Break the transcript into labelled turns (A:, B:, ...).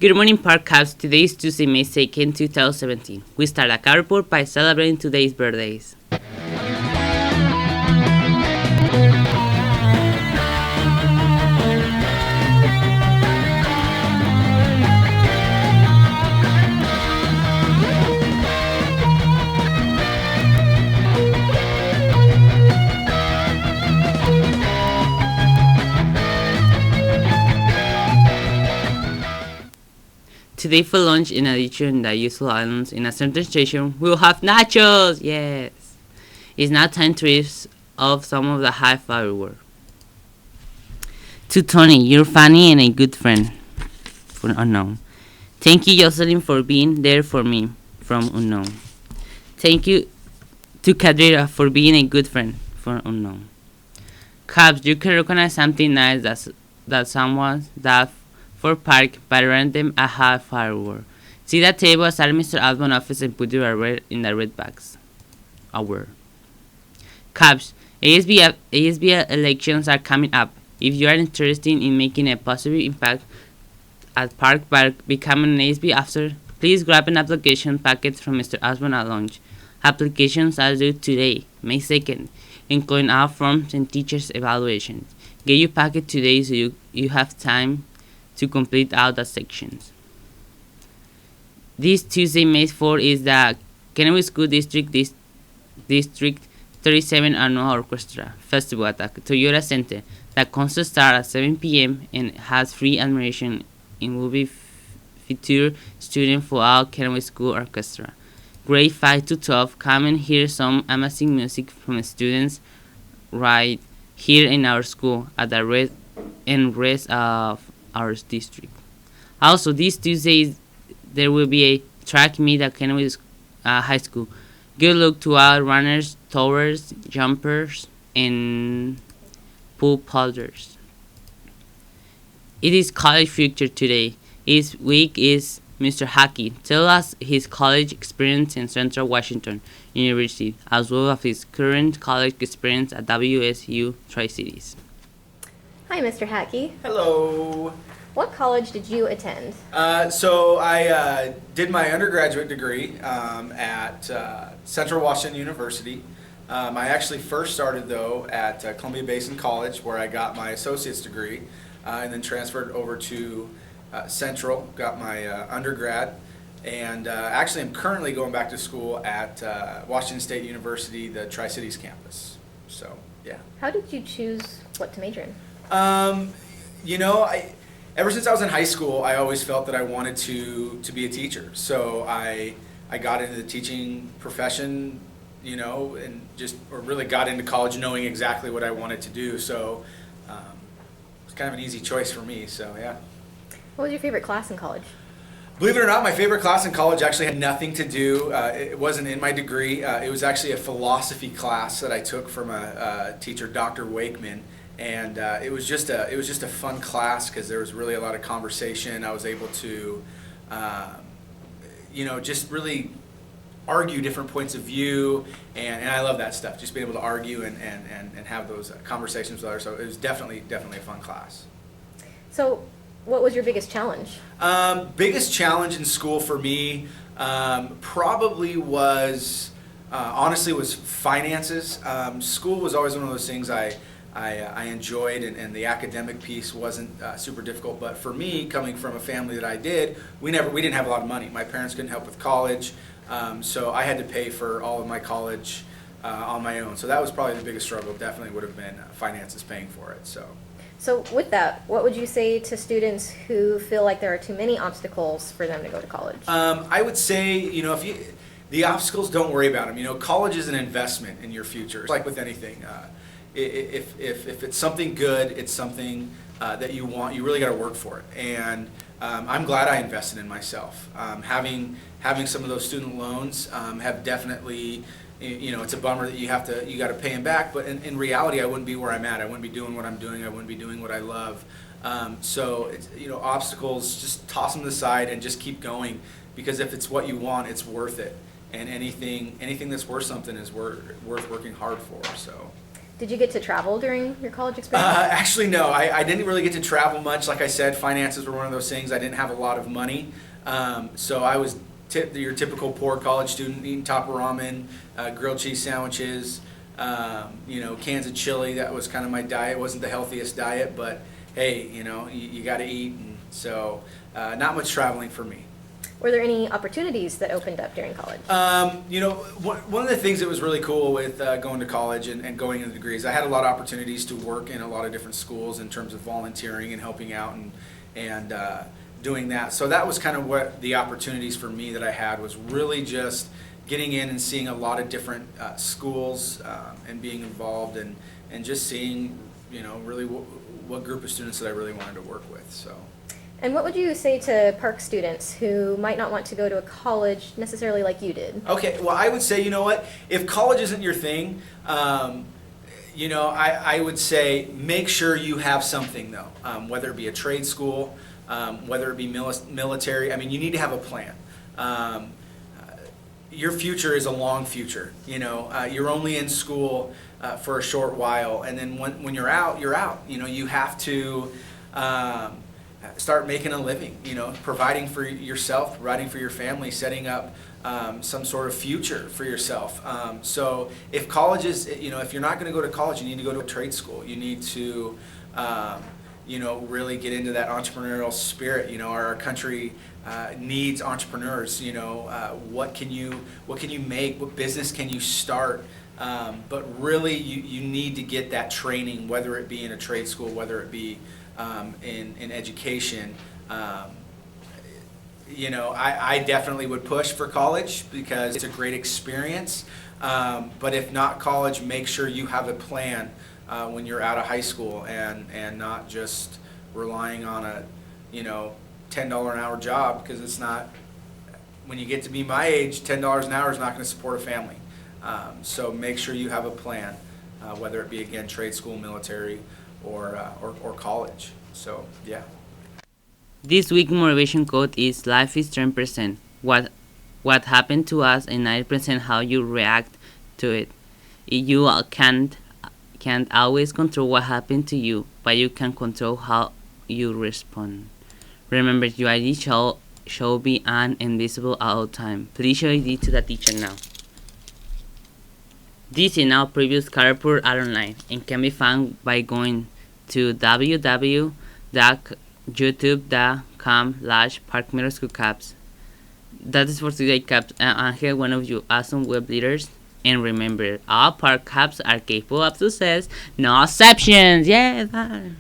A: Good morning, Park Cubs. Today is Tuesday, May 2nd, 2017. We start a car report by celebrating today's birthdays. Today for lunch, in addition to the usual items in a certain station, we will have nachos! Yes! It's now time to read off some of the high five word. To Tony, you're funny and a good friend. From unknown. Thank you, Jocelyn, for being there for me. From unknown. Thank you to Kadira for being a good friend. From unknown. Cubs, you can recognize something nice that someone that for Park by random a high firework. See that table at Mr. Osborne's office and put your in the red bags. Our Cubs, ASB elections are coming up. If you are interested in making a positive impact at Park by becoming an ASB officer, please grab an application packet from Mr. Osborne at lunch. Applications are due today, May 2nd, including all forms and teachers' evaluations. Get your packet today so you have time to complete all the sections. This Tuesday, May 4th, is the Kennewick School District 37 Annual Orchestra Festival at the Toyota Center. The concert starts at 7 p.m. and has free admission and will be featured students for all Kennewick School Orchestra. Grade 5 to 12, come and hear some amazing music from students right here in our school at the rest of our district. Also, this Tuesday there will be a track meet at Kennewick High School. Good luck to all runners, throwers, jumpers, and pool paddlers. It is college future today. This week is Mr. Hackey. Tell us his college experience in Central Washington University, as well as his current college experience at WSU Tri-Cities.
B: Hi, Mr. Hackey.
C: Hello.
B: What college did you attend?
C: So I did my undergraduate degree at Central Washington University. I actually first started, though, at Columbia Basin College, where I got my associate's degree, and then transferred over to Central, got my undergrad, and actually I'm currently going back to school at Washington State University, the Tri-Cities campus. So, yeah.
B: How did you choose what to major in?
C: Ever since I was in high school, I always felt that I wanted to be a teacher. So I got into the teaching profession, and really got into college knowing exactly what I wanted to do. So it's kind of an easy choice for me. So yeah.
B: What was your favorite class in college?
C: Believe it or not, my favorite class in college actually had nothing to do. It wasn't in my degree. It was actually a philosophy class that I took from a teacher, Dr. Wakeman. And it was just a fun class because there was really a lot of conversation. I was able to, just really argue different points of view, and I love that stuff. Just being able to argue and have those conversations with others. So it was definitely a fun class.
B: So, what was your biggest challenge?
C: Biggest challenge in school for me probably was honestly was finances. School was always one of those things I enjoyed, and the academic piece wasn't super difficult. But for me, coming from a family that I did, we didn't have a lot of money. My parents couldn't help with college, so I had to pay for all of my college on my own. So that was probably the biggest struggle. Definitely would have been finances, paying for it.
B: So with that, what would you say to students who feel like there are too many obstacles for them to go to college?
C: I would say, the obstacles, don't worry about them. College is an investment in your future. It's like with anything. If it's something good, it's something that you want, you really got to work for it. And I'm glad I invested in myself. Having some of those student loans have definitely, it's a bummer that you got to pay them back. But in reality, I wouldn't be where I'm at. I wouldn't be doing what I'm doing. I wouldn't be doing what I love. So it's, obstacles, just toss them to the side and just keep going. Because if it's what you want, it's worth it. And anything that's worth something is worth working hard for. So.
B: Did you get to travel during your college experience?
C: Actually, no. I didn't really get to travel much. Like I said, finances were one of those things. I didn't have a lot of money. So I was your typical poor college student, eating Topper ramen, grilled cheese sandwiches, cans of chili. That was kind of my diet. It wasn't the healthiest diet, but hey, you got to eat. And so not much traveling for me.
B: Were there any opportunities that opened up during college?
C: One of the things that was really cool with going to college and going into degrees, I had a lot of opportunities to work in a lot of different schools in terms of volunteering and helping out and doing that. So that was kind of what the opportunities for me that I had was really just getting in and seeing a lot of different schools and being involved and just seeing, really what group of students that I really wanted to work with. So.
B: And what would you say to Park students who might not want to go to a college necessarily like you did?
C: Okay, well, I would say, if college isn't your thing, I would say make sure you have something, though, whether it be a trade school, whether it be military. I mean, you need to have a plan. Your future is a long future. You're only in school for a short while, and then when you're out, you're out. You have to start making a living, providing for yourself, providing for your family, setting up some sort of future for yourself. So if college is, if you're not going to go to college, you need to go to a trade school. You need to, really get into that entrepreneurial spirit. Our country needs entrepreneurs. What can you make? What business can you start? But really, you need to get that training, whether it be in a trade school, whether it be in education. I definitely would push for college because it's a great experience. But if not college, make sure you have a plan when you're out of high school and not just relying on a $10 an hour job, because it's not, when you get to be my age, $10 an hour is not going to support a family. So make sure you have a plan, whether it be, again, trade school, military, or college. So, yeah.
A: This week motivation quote is life is 10%. What happened to us and 90% how you react to it. You can't always control what happened to you, but you can control how you respond. Remember, your ID shall be on invisible at all time. Please show ID to the teacher now. This and our previous Carrefour are online and can be found by going to www.youtube.com/parkmiddleschoolcaps. That is for today, Caps. I'm here, one of you awesome web leaders. And remember, all Park Caps are capable of success, no exceptions. Yeah. Bye.